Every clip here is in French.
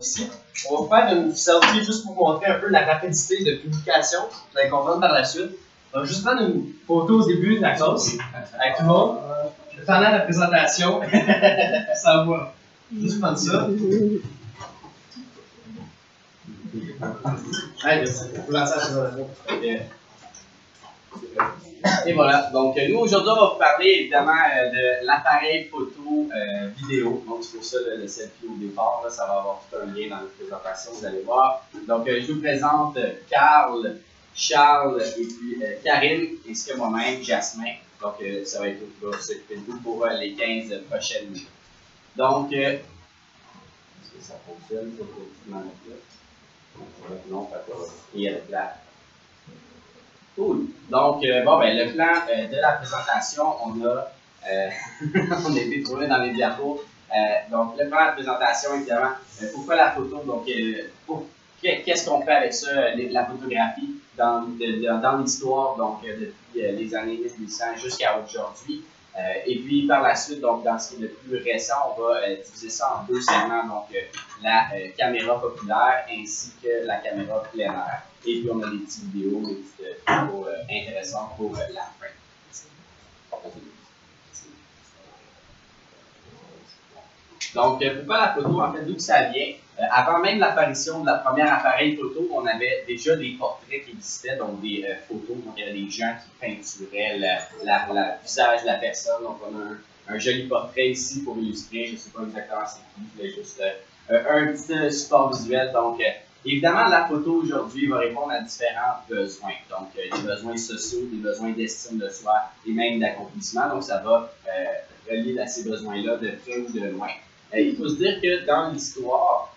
Ici, on va faire une selfie juste pour vous montrer un peu la rapidité de publication. Vous allez comprendre par la suite. On va juste prendre une photo au début de la classe avec tout le monde. Pendant la présentation, ça va. Juste prendre ça. Allez, vous lancez la présentation. Et voilà, donc nous aujourd'hui on va vous parler évidemment de l'appareil photo vidéo. Donc c'est pour ça le selfie au départ, là, ça va avoir tout un lien dans la présentation, vous allez voir. Donc je vous présente Carl, Charles et puis Karine, ainsi que moi-même, Jasmin. Donc ça va être tout va s'occuper de vous pour les 15 prochaines minutes. Donc, est-ce que ça fonctionne? Ça fonctionne là? Non, pas toi. Et elle est là. Cool. Donc, bon, ben, le plan de la présentation, on a été trouvé dans les diapos. Donc, le plan de la présentation, évidemment, pourquoi la photo? Donc, qu'est-ce qu'on fait avec ça, la photographie dans l'histoire, donc depuis les années 1800 jusqu'à aujourd'hui. Et puis, par la suite, donc, dans ce qui est le plus récent, on va diviser ça en deux segments. Donc, la caméra populaire ainsi que la caméra plein air. Et puis, on a des petites vidéos, des petites vidéos intéressantes pour la fin. Donc, pourquoi la photo? En fait, d'où ça vient? Avant même l'apparition de la première appareil photo, on avait déjà des portraits qui existaient, donc des photos. Donc, il y avait des gens qui peinturaient le visage de la personne. Donc, on a un joli portrait ici pour illustrer. Je ne sais pas exactement c'est qui, mais juste un petit support visuel. Donc, évidemment, la photo aujourd'hui va répondre à différents besoins. Donc, des besoins sociaux, des besoins d'estime de soi et même d'accomplissement. Donc, ça va relier à ces besoins-là de près ou de loin. Il faut se dire que dans l'histoire,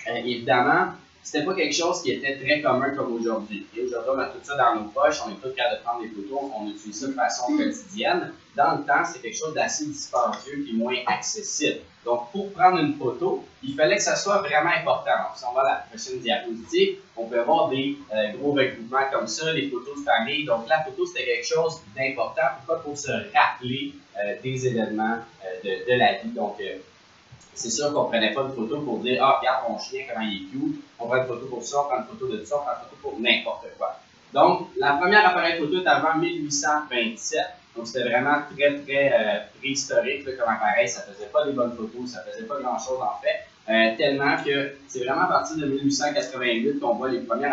évidemment, c'était pas quelque chose qui était très commun comme aujourd'hui. Aujourd'hui, on a tout ça dans nos poches, on est tous capables de prendre des photos, on utilise ça de façon quotidienne. Dans le temps, c'est quelque chose d'assez dispendieux et moins accessible. Donc, pour prendre une photo, il fallait que ça soit vraiment important. Donc, si on va à la prochaine diapositive, on peut avoir des gros regroupements comme ça, des photos de famille. Donc, la photo, c'était quelque chose d'important. Pourquoi? Pour se rappeler des événements de la vie. Donc, c'est sûr qu'on ne prenait pas de photo pour dire « Ah, regarde mon chien, comment il est cute. » On prend une photo pour ça, on prend une photo de ça, on prend une photo pour n'importe quoi. Donc, la première appareil photo est avant 1827. Donc, c'était vraiment très, très préhistorique là, comme appareil. Ça ne faisait pas des bonnes photos, ça ne faisait pas grand-chose en fait. Tellement que c'est vraiment à partir de 1888 qu'on voit les premiers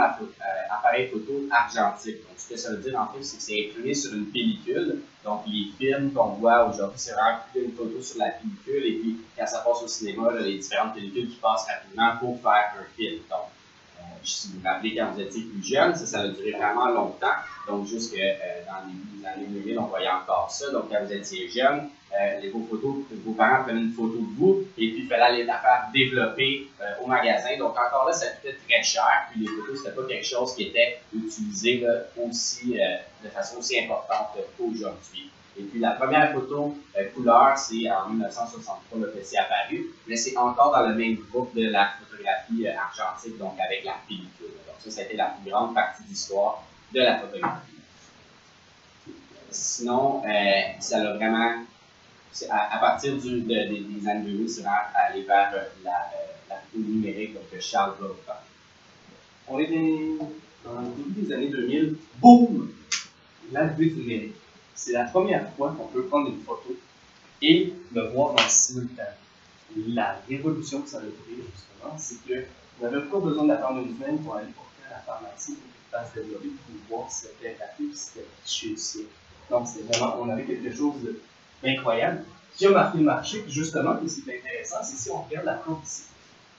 appareils photo argentiques. Donc, ce que ça veut dire en fait, c'est que c'est imprimé sur une pellicule. Donc, les films qu'on voit aujourd'hui, c'est vraiment une photo sur la pellicule. Et puis, quand ça passe au cinéma, là, les différentes pellicules qui passent rapidement pour faire un film. Donc, si vous vous rappelez quand vous étiez plus jeune, ça a duré vraiment longtemps. Donc, jusque dans les années 2000, on voyait encore ça. Donc, quand vous étiez jeune, vos parents prenaient une photo de vous et puis il fallait aller la faire développer au magasin. Donc, encore là, ça coûtait très cher. Puis, les photos, c'était pas quelque chose qui était utilisé là, de façon aussi importante qu'aujourd'hui. Et puis, la première photo couleur, c'est en 1963 que c'est apparu, mais c'est encore dans le même groupe de la photographie argentique, donc avec la pellicule. Donc, ça a été la plus grande partie de l'histoire de la photographie. Sinon, ça a vraiment, à partir des années 2000, c'est vraiment aller vers la photo numérique que Charles va vous faire. On est dans le début des années 2000, boum, l'arrivée du numérique. C'est la première fois qu'on peut prendre une photo et le voir en simultané. La révolution que ça a créé, justement, c'est qu'on n'avait pas besoin d'attendre une semaine pour aller porter à la pharmacie pour qu'il fasse développer pour voir si c'était rapide, si c'était chez le ciel. Donc, c'est vraiment, on avait quelque chose d'incroyable qui a marqué le marché. Puis justement, ce qui est intéressant, c'est si on regarde la courbe ici.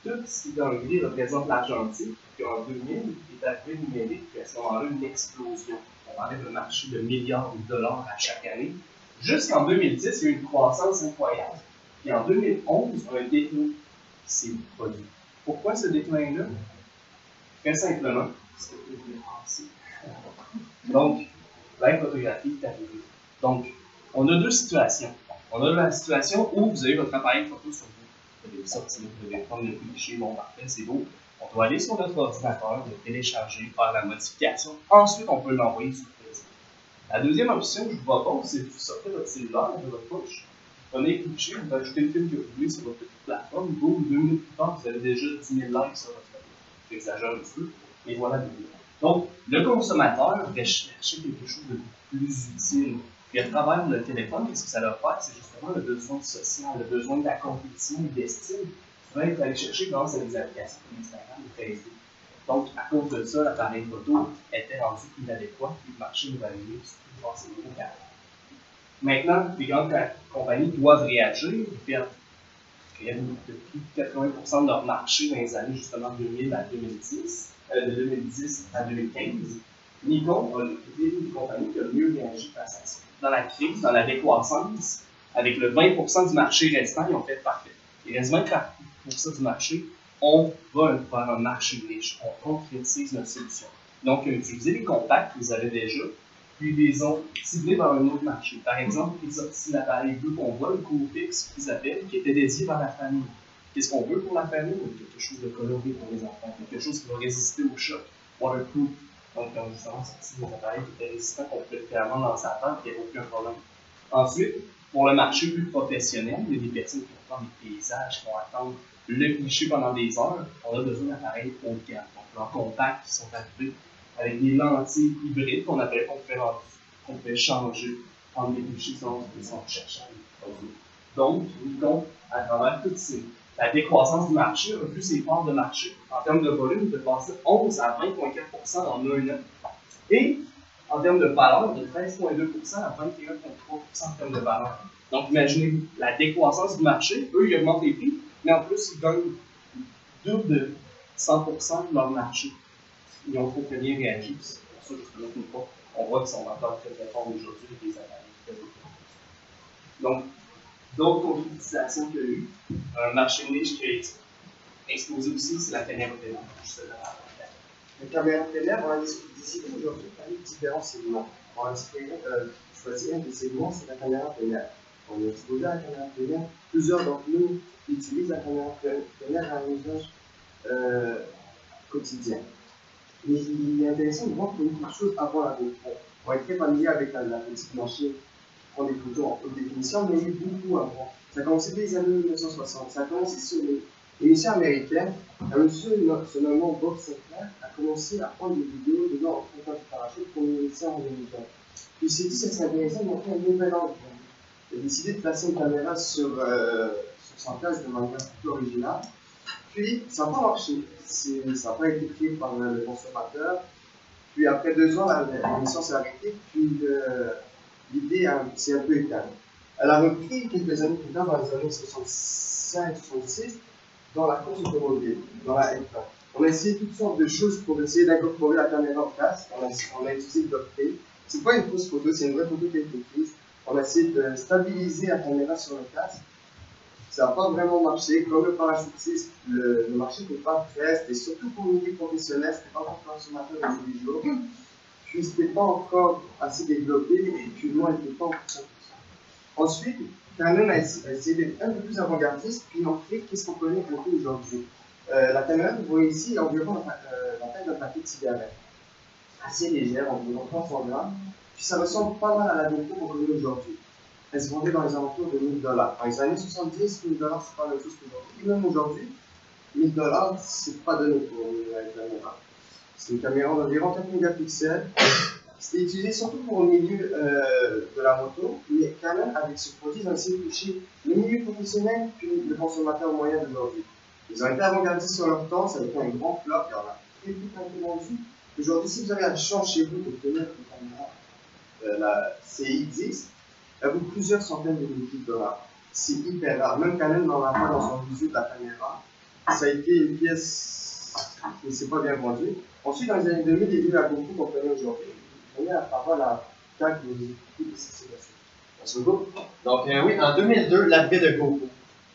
Tout ce qui est dans le gris représente l'argentique, puis en 2000, est arrivé le numérique, puis à ce moment-là, une explosion. On enlève le marché de milliards de dollars à chaque année. Jusqu'en 2010, il y a eu une croissance incroyable. Puis en 2011, un déclin s'est produit. Pourquoi ce déclin-là? Très simplement, parce que vous voulez penser. Donc, la photographie est arrivée. Donc, on a deux situations. On a la situation où vous avez votre appareil photo sur vous. Vous devez sortir, vous devez prendre le cliché, bon, parfait, c'est beau. On doit aller sur notre ordinateur, le télécharger, faire la modification. Ensuite, on peut l'envoyer sur Facebook. La deuxième option que je vous propose, c'est que vous sortez votre cellulaire de votre poche, Prenez, cliquez, vous ajoutez le film que vous voulez sur votre petite plateforme, boum, 2 minutes plus tard, vous avez déjà 10 000 likes sur votre photo. J'exagère un petit peu, mais voilà le vidéo. Donc, le consommateur va chercher quelque chose de plus utile. Et à travers le téléphone, qu'est-ce que ça va faire? C'est justement le besoin social, le besoin d'accomplissement et d'estime. Tu vas aller chercher grâce à des applications comme Instagram ou Facebook. Donc, à cause de ça, l'appareil photo était rendu plus adéquat et le marché nous a évolué grâce à ces nouveaux canaux. Maintenant, les grandes compagnies doivent réagir. Ils perdent de plus de 80% de leur marché dans les années justement 2000 à 2010, de 2010 à 2015. Nikon a été une des compagnies qui a le mieux réagi face à ça. Dans la crise, dans la décroissance, avec le 20% du marché restant, ils ont fait parfait. Il reste 24% du marché, on va faire un marché riche, on concrétise notre solution. Donc, utiliser les contacts qu'ils avaient déjà, puis ils les ont ciblés vers un autre marché. Par exemple, ils ont sorti l'appareil bleu qu'on voit, le Coolpix, qu'ils appellent, qui était dédié vers la famille. Qu'est-ce qu'on veut pour la famille? Quelque chose de coloré pour les enfants, quelque chose qui va résister au choc, waterproof. Donc, ils ont justement sorti des appareils qui étaient résistants complètement dans sa tête, il n'y avait aucun problème. Ensuite, pour le marché plus professionnel, il y a des personnes qui vont prendre des paysages, qui vont attendre le cliché pendant des heures. On a besoin d'appareils haut de gamme. Donc, leurs contacts qui sont arrivés avec des lentilles hybrides qu'on pouvait changer entre des clichés selon ce qu'ils sont cherchés. Donc, Nikon, à travers toute la décroissance du marché, a vu ses parts de marché en termes de volume de passer 11 à 20,4% en un an. Et en termes de valeur, de 13,2% à 21,3% en termes de valeur. Donc, imaginez la décroissance du marché. Eux, ils augmentent les prix, mais en plus, ils gagnent double de 100% de leur marché. Ils ont trop bien réagi. C'est pour ça, justement, on voit qu'ils sont encore très très forts aujourd'hui avec les appareils. Donc, d'autres concrétisations qu'il y a eu, un marché niche qui a explosé aussi, c'est la caméra télé. La caméra télé, on a décidé aujourd'hui de parler de différents segments. On a choisi un des segments, c'est la caméra télé. On a exposé à la caméra télé. Plusieurs d'entre nous utilisent la caméra télé à un usage quotidien. Mais il est intéressant de voir qu'il y a quelque chose avant la GoPro. On est très familier avec la petite machine qui prend des photos en haute définition, mais il y a eu beaucoup avant. Ça a commencé dès les années 1960. Ça a commencé sur les émissions américaines. Un monsieur se nommant Bob Sinclair a commencé à prendre des vidéos de leur en du parachute pour une émission en 2020. Puis il s'est dit que ça serait intéressant de montrer un nouvel angle. Il a décidé de placer une caméra sur son place de manière plus originale. Puis, ça n'a pas marché. Ça n'a pas été pris par le consommateur. Puis, après 2 ans, l'émission s'est arrêtée. Puis, l'idée s'est un peu éteinte. Elle a repris quelques années plus tard, dans les années 65-66, dans la course automobile, dans la F1. On a essayé toutes sortes de choses pour essayer d'incorporer la caméra en place. On a utilisé le doctrine. C'est pas une fausse photo, c'est une vraie photo qui a été prise. On a essayé de stabiliser la caméra sur le casque. Ça n'a pas vraiment marché. Comme le parachutisme, le marché n'était pas prêt, c'était surtout pour le milieu professionnel, c'était pas pour le consommateur de tous les jours. Puis c'était pas encore assez développé et puis moi, il n'était pas encore 100%. Ensuite, Canon a essayé d'être un peu plus avant-gardiste, puis on fait qu'est-ce qu'on connaît un peu aujourd'hui. La caméra que vous voyez ici est environ la taille d'un paquet de cigarettes. Assez légère, environ 300 grammes. Puis ça ressemble pas mal à la GoPro qu'on connaît aujourd'hui. Elle se vendait dans les alentours de 1000 $. Dans les années 70, 1000 $, c'est pas la même chose qu'aujourd'hui. Même aujourd'hui, 1000 $, c'est pas donné pour une caméra. C'est une caméra d'environ 4 mégapixels. C'était utilisé surtout pour le milieu de la moto, mais quand même, avec ce produit, ils ont essayé de toucher le milieu professionnel puis le consommateur moyen d'aujourd'hui. Ils ont été avant-gardistes sur leur temps, ça a été un grand flop, il y en a très peu vendu. Aujourd'hui, si vous avez la chance chez vous d'obtenir une caméra, la CI10, elle vaut plusieurs centaines de milliers de dollars. C'est hyper rare. Même Canon n'en a pas dans son visite de la caméra. Ça a été une pièce qui ne s'est pas bien vendue. Ensuite, dans les années 2000, il y a eu la GoPro qu'on connaît aujourd'hui. Je donne la parole à Kat qui nous explique ce qui s'est passé. Donc, oui, en 2002, l'arrivée de GoPro.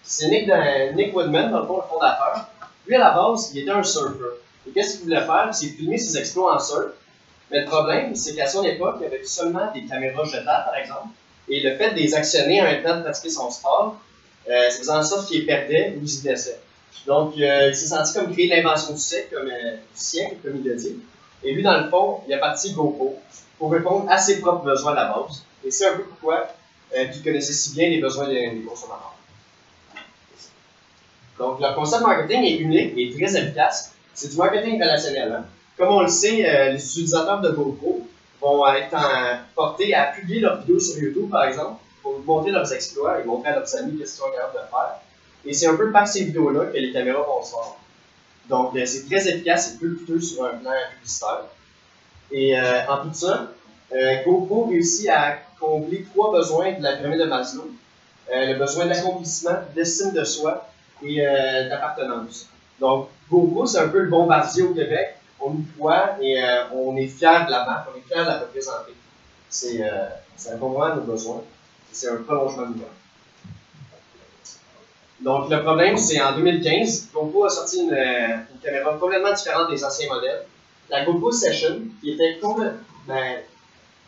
C'est Nick Woodman, dans le fond, le fondateur. Lui, à la base, il était un surfeur. Et qu'est-ce qu'il voulait faire? C'est filmer ses exploits en surf. Mais le problème, c'est qu'à son époque, il y avait seulement des caméras jetables, par exemple. Et le fait de les actionner en même temps de pratiquer son sport, ça faisait en sorte qu'il perdait ou il se blessait. Donc, il s'est senti comme créer l'invention du siècle, comme il l'a dit. Et lui, dans le fond, il a parti GoPro pour répondre à ses propres besoins à la base. Et c'est un peu pourquoi qui connaissaient si bien les besoins des consommateurs. Donc, leur concept marketing est unique et très efficace. C'est du marketing relationnel. Hein. Comme on le sait, les utilisateurs de GoPro vont être portés à publier leurs vidéos sur YouTube, par exemple, pour montrer leurs exploits et montrer à leurs amis qu'est-ce qu'ils sont capables de faire. Et c'est un peu par ces vidéos-là que les caméras vont se vendre. Donc, c'est très efficace et peu coûteux sur un plan publicitaire. Et en tout ça, GoPro réussit à combler 3 besoins de la pyramide de Maslow. Le besoin d'accomplissement, d'estime de soi et d'appartenance. Donc, GoPro, c'est un peu le bombardier au Québec. On y croit et on est fiers de la marque, on est fiers de la représenter. C'est un combat de nos besoins. C'est un prolongement de nous. Donc, le problème, c'est en 2015, GoPro a sorti une caméra complètement différente des anciens modèles. La GoPro Session, qui était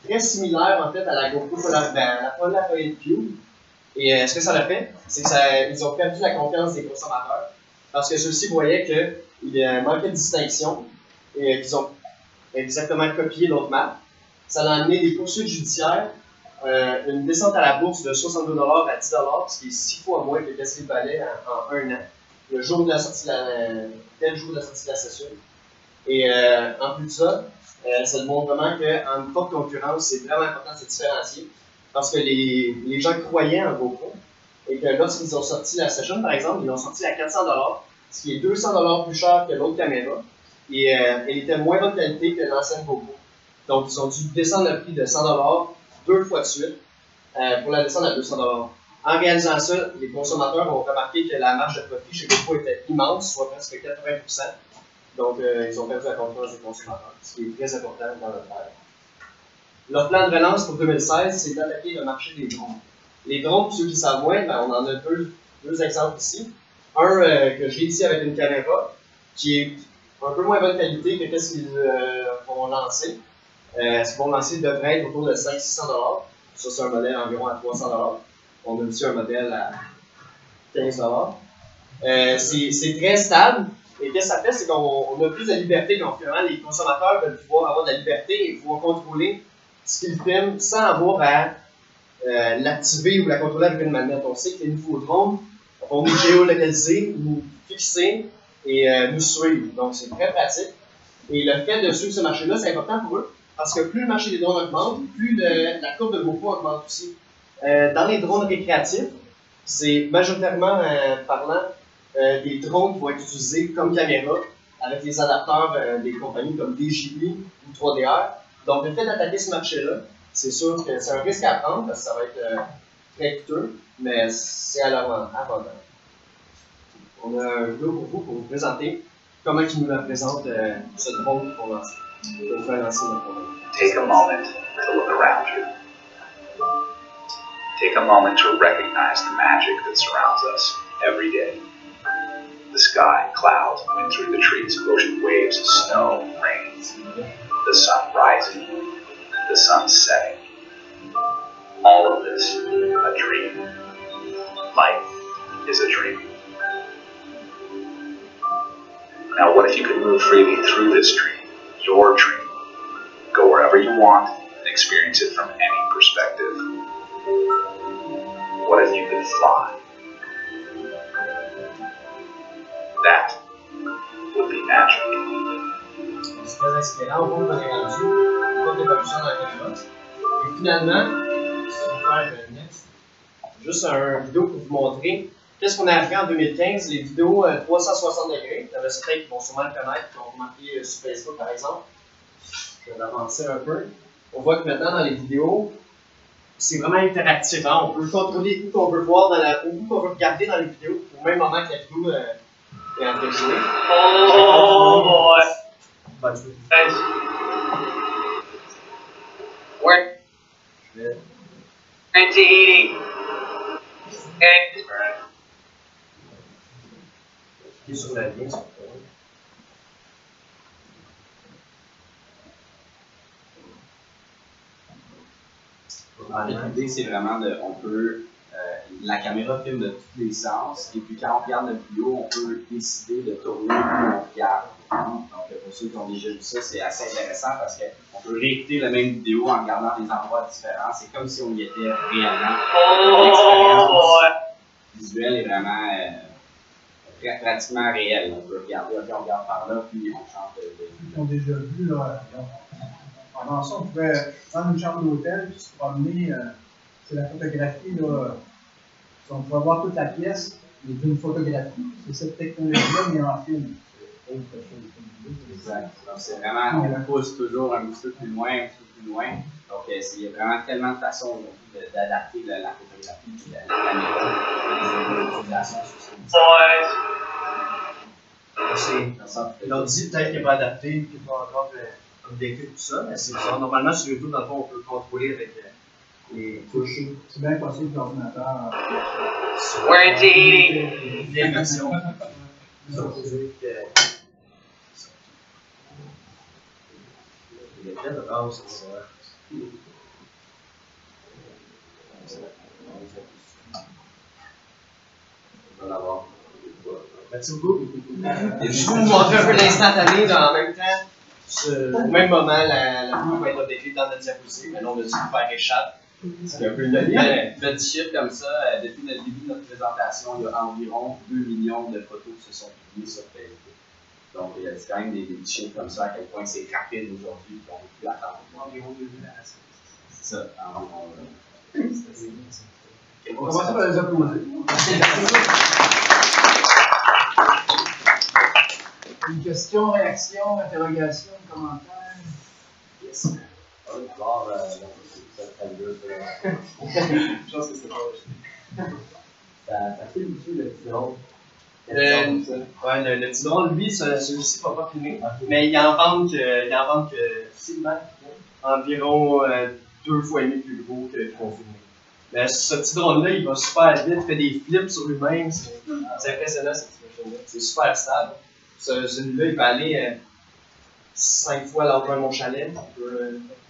très similaire en fait à la GoPro Polaroid Cube. Et ce que ça a fait, c'est qu'ils ont perdu la confiance des consommateurs parce que ceux-ci voyaient qu'il manquait de distinction et qu'ils ont exactement copié l'autre marque. Ça a amené des poursuites judiciaires, une descente à la bourse de 62$ à 10$, ce qui est 6 fois moins que ce qu'il valait en un an, le jour de la sortie dès le jour de la sortie de la session. Et en plus de ça, ça montre vraiment qu'en une forte concurrence, c'est vraiment important de se différencier parce que les gens croyaient en GoPro et que lorsqu'ils ont sorti la Session, par exemple, ils l'ont sorti à 400$, ce qui est 200$ plus cher que l'autre caméra et elle était moins bonne qualité que l'ancienne GoPro. Donc, ils ont dû descendre le prix de 100$ 2 fois de suite pour la descendre à 200$. En réalisant ça, les consommateurs ont remarqué que la marge de profit chez GoPro était immense, soit presque 80%. Donc, ils ont perdu la confiance des consommateurs, ce qui est très important dans notre ère. Leur plan de relance pour 2016, c'est d'attaquer le marché des drones. Les drones, pour ceux qui savent moins, on en a deux exemples ici. Un que j'ai ici avec une caméra, qui est un peu moins bonne qualité que ce qu'ils vont lancer. Ce qu'ils vont lancer devrait être autour de 500-600$. Ça, c'est un modèle environ à 300$. On a aussi un modèle à 15$. C'est très stable. Et qu'est-ce que ça fait, c'est qu'on a plus de liberté quand finalement les consommateurs veulent pouvoir avoir de la liberté et pouvoir contrôler ce qu'ils filment sans avoir à l'activer ou la contrôler avec une manette. On sait que les nouveaux drones vont nous géolocaliser, nous fixer et nous suivre. Donc c'est très pratique. Et le fait de suivre ce marché-là, c'est important pour eux parce que plus le marché des drones augmente, plus la courbe de GoPro augmente aussi. Dans les drones récréatifs, c'est majoritairement parlant des drones qui vont être utilisés comme caméra avec les adapteurs des compagnies comme DJI ou 3DR. Donc, le fait d'attaquer ce marché-là, c'est sûr que c'est un risque à prendre parce que ça va être très coûteux, mais c'est à l'avantage. On a un vidéo pour vous présenter comment ils nous représentent ce drone qu'on lance. Pour faire lancer notre drone. Take a moment to look around you. Take a moment to recognize the magic that surrounds us every day. The sky, clouds, wind through the trees, ocean waves, snow, rain, the sun rising, the sun setting. All of this, a dream. Life is a dream. Now what if you could move freely through this dream, your dream, go wherever you want and experience it from any perspective? What if you could fly? That would be magic. C'est très inspirant, on voit qu'on est rendu une forte évolution dans la caméra. Et finalement, si on va faire next, juste une vidéo pour vous montrer qu'est-ce qu'on a appris en 2015, les vidéos 360 degrés. Il y en a certains qui vont sûrement le connaître, qui ont remarqué sur Facebook par exemple. Je vais avancer un peu. On voit que maintenant dans les vidéos, c'est vraiment interactif. Hein? On peut contrôler où qu'on veut voir, où qu'on veut regarder dans les vidéos, au même moment que la vidéo est en train de jouer. Oh boy! Nice. Where? Je vais... Anti-eating. And cliquer sur la lien. En fait, l'idée, c'est vraiment on peut la caméra filme de tous les sens, et puis quand on regarde notre vidéo, on peut décider de tourner où on regarde. Donc, pour ceux qui ont déjà vu ça, c'est assez intéressant parce qu'on peut réécouter la même vidéo en regardant des endroits différents. C'est comme si on y était réellement. L'expérience visuelle est vraiment pratiquement réelle. On peut regarder, ok, on regarde par là, puis on change de Ils ont déjà vu, là. Pendant ça, on pouvait prendre une chambre d'hôtel, puis se promener. C'est la photographie, là. On pouvait voir toute la pièce, mais d'une photographie. C'est cette technologie-là, mais en film. Exact. Donc, c'est vraiment, on pousse toujours un petit peu plus loin, un petit peu plus loin. Donc, il y a vraiment tellement de façons aujourd'hui d'adapter la photographie et la caméra. L'utilisation sur L'ordi, peut-être qu'il n'est pas adapté, qu'il n'est pas encore updaté, tout ça, mais c'est bizarre. Normalement, sur YouTube, dans le fond, on peut contrôler avec les touches. C'est bien possible que l'ordinateur. Vieille version. Merci beaucoup. Je vais vous montrer un peu l'instantané en même temps. Au même moment, la vidéo va être updatée dans notre diapositive, mais là, on a dû faire échappe. C'est un peu le petit chiffre comme ça. Depuis le début de notre présentation, il y a environ 2 millions de photos qui se sont publiées sur Facebook. Donc, il y a quand même des petits chiffres comme ça, à quel point c'est rapide aujourd'hui, qu'on ne peut plus attendre. Environ 2000 C'est ça, environ. On va commencer par les applaudir. Une question, réaction, interrogation, commentaire. Yes. Je pense que c'était pas Ça fait beaucoup le petit drôle. Le petit drone, lui, celui-ci ne va pas filmer, mais il en vend que environ 2 fois et demi plus gros que qu'on filme. Mais ce petit drone-là, il va super vite, il fait des flips sur lui-même, c'est impressionnant cette machine-là, c'est super stable. Celui-là, il va aller 5 fois à l'endroit de mon chalet.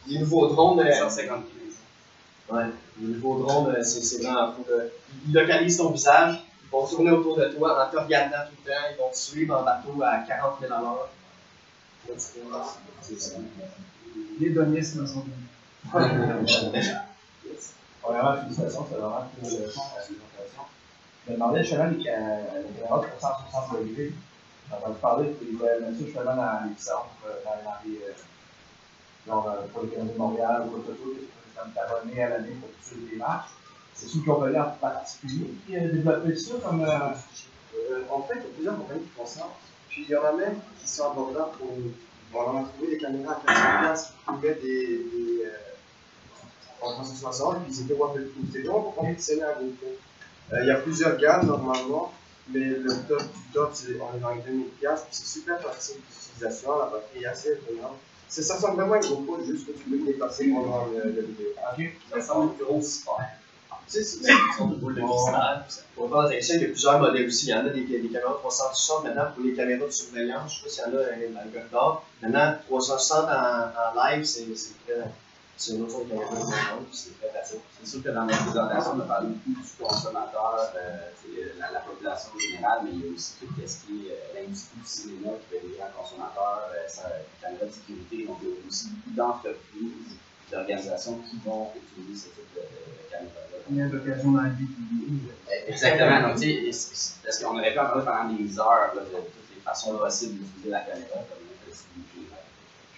Les nouveaux drones, 150 kg. Ouais, les nouveaux drones, c'est vraiment fou. Ils localisent ton visage. Ils vont tourner autour de toi en te regardant tout le temps. Ils vont te suivre en bateau à 40 000 à l'heure. C'est ça. Les données, c'est dans son domaine. Premièrement, félicitations, c'est vraiment une leçon à la présentation. Je me demandais justement les caméras de 360 degrés. J'ai entendu parler qu'ils voulaient mettre ça justement dans les centres, pour les caméras de Montréal ou quoi que ce soit, que tu peux t'abonner à l'année pour suivre les matchs. C'est une compagnie en particulier qui a développé ça comme. En fait, il y a plusieurs compagnies qui font ça. Puis il y en a même qui sont abordables pour. Bon, on a trouvé des caméras à 400$ qui pouvaient en 360, puis c'était waterproof. C'est vraiment pour compétitionner à GoPro. Il y a plusieurs gammes normalement, mais le top du top, on est dans les 2000$, puis c'est super facile d'utilisation, la batterie est assez autonome. Ça ressemble vraiment à une GoPro, juste que tu peux te déplacer pendant la vidéo. Ok, ça semble gros super. C'est une sorte de boule de cristal. Pour faire attention, il y a plusieurs modèles aussi. Il y en a des caméras 360 maintenant pour les caméras de surveillance. Je ne sais pas s'il y en a dans le corridor. Maintenant, 360 en live, c'est une autre caméra de c'est très facile. C'est sûr que dans notre présentation, on a parlé beaucoup du consommateur, la population générale, mais il y a aussi tout ce qui est l'industrie du cinéma qui fait des grands consommateurs, caméra de sécurité. Donc, il y a aussi beaucoup d'entreprises, d'organisations qui vont utiliser ce type de caméra-là. Il y a l'occasion dans la vie publique. Exactement. Donc, parce qu'on aurait pu en parler pendant des heures de toutes les façons possibles d'utiliser la caméra comme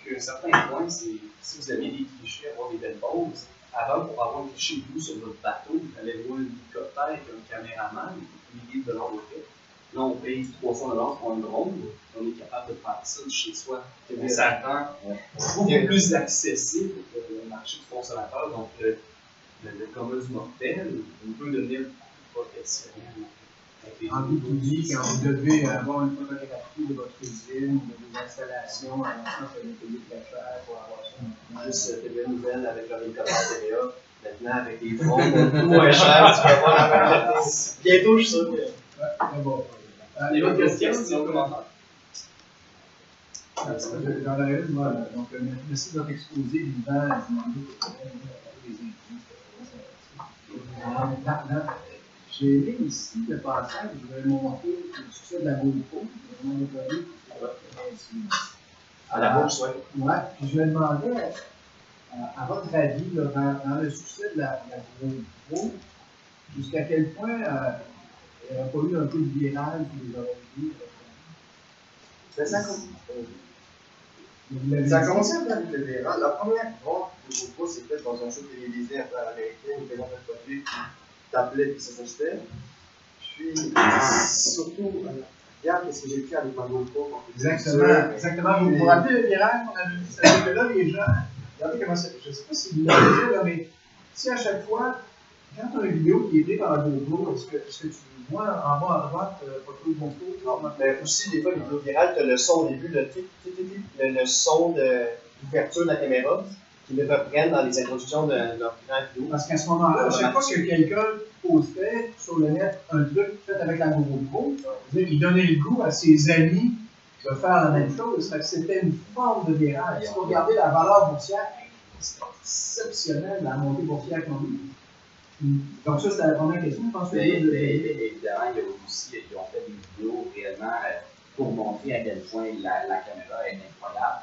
Puis, un certain point, c'est si vous aviez des clichés, avoir des belles poses, avant, pour avoir un cliché de vous sur votre bateau, il fallait louer un hélicoptère avec un caméraman, milliers de dollars de fait. Là, on paye 300$ pour un drone, on est capable de faire ça de chez soi. Mais ça rend beaucoup plus accessible le marché du consommateur, donc le commun du mortel, on peut devenir professionnel. En B2B, quand vous devez avoir une photographie de votre usine, de vos installations, en France, vous allez payer très cher pour avoir ça. Juste TV Nouvelle avec leur hélicoptère TVA. Maintenant, avec des drones beaucoup moins chers, tu peux avoir la même. Bientôt, je suis sûr que. Ouais, c'est bon. Les autres questions, commentaires. J'en aurais une, moi. Donc, merci de votre exposé vivant, dynamique, les invités. J'ai mis ici le passage, je vais montrer le succès de la GoPro. À la bourse, oui. Ouais, puis je me demandais, à votre avis, là, dans le succès de la GoPro, jusqu'à quel point il n'y a pas eu un peu de virage qui les aurait dit? Ça a commencé un peu avec le virage. La première grande de GoPro, c'était dans un show télévisé un peu américain, où présente un produit qui t'appelait et ça s'achetait. Puis, surtout, regarde ce que j'ai fait avec ma GoPro. Exactement. Vous vous rappelez le virage qu'on avait vu? C'est-à-dire que là, les gens, regardez comment c'est. Je ne sais pas si vous l'avez vu, mais si à chaque fois, quand tu as une vidéo qui est prise par la GoPro, est-ce que tu vois en bas à droite, pas trop de GoPro? Mais aussi, des fois, les vidéos virales, tu as le son au début, le son d'ouverture de la caméra, qui le reprennent dans les introductions de leur grand vidéo. Parce qu'à ce moment-là, à chaque fois que quelqu'un postait sur le net un truc fait avec la GoPro, il donnait le goût à ses amis de faire la même chose. C'était une forme de virage. Si vous regardez la valeur boursière, c'est exceptionnel, la montée boursière qu'on a eue. Donc ça, c'était la première question. Je pense que évidemment, il y a aussi, ils ont fait des vidéos réellement pour montrer à quel point la caméra est incroyable.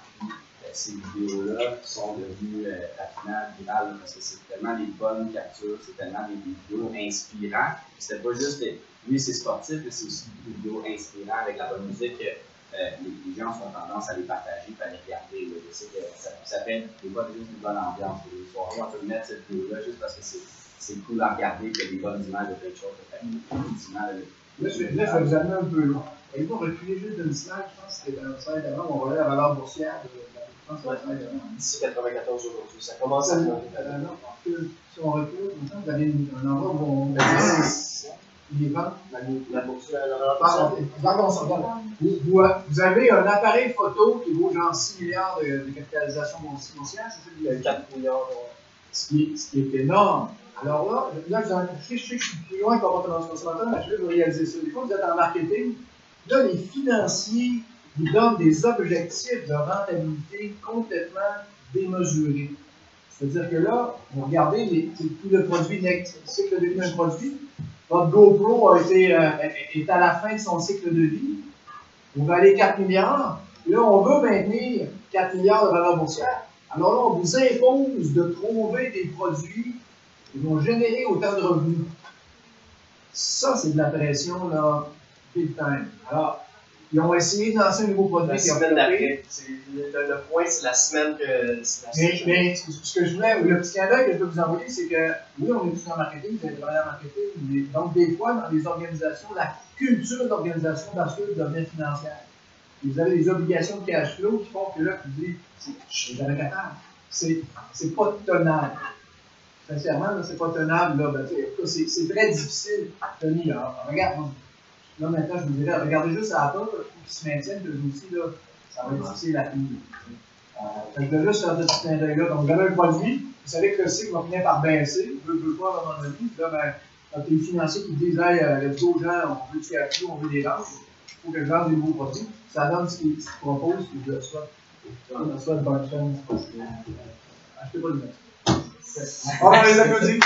Ces vidéos-là sont devenues rapidement virales parce que c'est tellement des bonnes captures, c'est tellement des vidéos inspirantes. C'était pas juste, oui, c'est sportif, mais c'est aussi des vidéos inspirantes avec la bonne musique. Les gens ont tendance à les partager et à les regarder. Je sais que ça fait des fois juste une bonne ambiance. Les soirées, on peut mettre cette vidéo-là juste parce que c'est cool à regarder, qu'il y a des bonnes images de plein de choses. Là, je vais vous amener un peu loin. Et vous reculez juste d'une slide, je pense que c'était dans le slide avant, on voyait la valeur boursière de la slide avant. D'ici 94 aujourd'hui, ça commence à monter. Si on recule, vous avez un endroit où on a les ventes, la bourse, vous avez un appareil photo qui vaut genre 6 milliards de capitalisation boursière, c'est ça? 4 milliards. Ce qui est énorme. Alors là je sais que je suis plus loin que comportement consommateur, mais je vais vous réaliser ça. Des fois, vous êtes en marketing, là, les financiers vous donnent des objectifs de rentabilité complètement démesurés. C'est-à-dire que là, vous regardez tout le produit, le cycle de vie d'un produit. Votre GoPro est à la fin de son cycle de vie. Vous valez 4 milliards. Là, on veut maintenir 4 milliards de valeur boursière. Alors là, on vous impose de trouver des produits qui vont générer autant de revenus. Ça, c'est de la pression, là, big time. Alors, ils ont essayé de lancer un nouveau produit. La semaine d'après. Le point, c'est la semaine que... Mais ce que je voulais, le petit clin d'œil que je peux vous envoyer, c'est que, oui, on est tous en marketing, vous avez travaillé en marketing, mais donc des fois, dans les organisations, la culture d'organisation bascule devient financière. Et vous avez des obligations de cash flow qui font que là, tu dis, je suis jamais capable. C'est pas tenable. Sincèrement, c'est pas tenable. Là, c'est très difficile à tenir. Regarde, là maintenant, je vous dirais, regardez juste à Apple, qui se maintiennent, que vous aussi, là, ça va être difficile à tenir. Je vais juste faire ce petit clin d'œil-là. Donc, vous avez un produit, vous savez que le cycle va finir par baisser, vous ne pouvez pas à un moment donné. Puis là, quand les financiers qui disent, hey, let's go, gens, on veut du cash flow, on veut des lances, il faut que je lance des nouveaux produits. Ça donne ce qu'ils proposent, puis je le souhaite. Je le souhaite bonne chance. Achetez pas le net. On va les applaudir.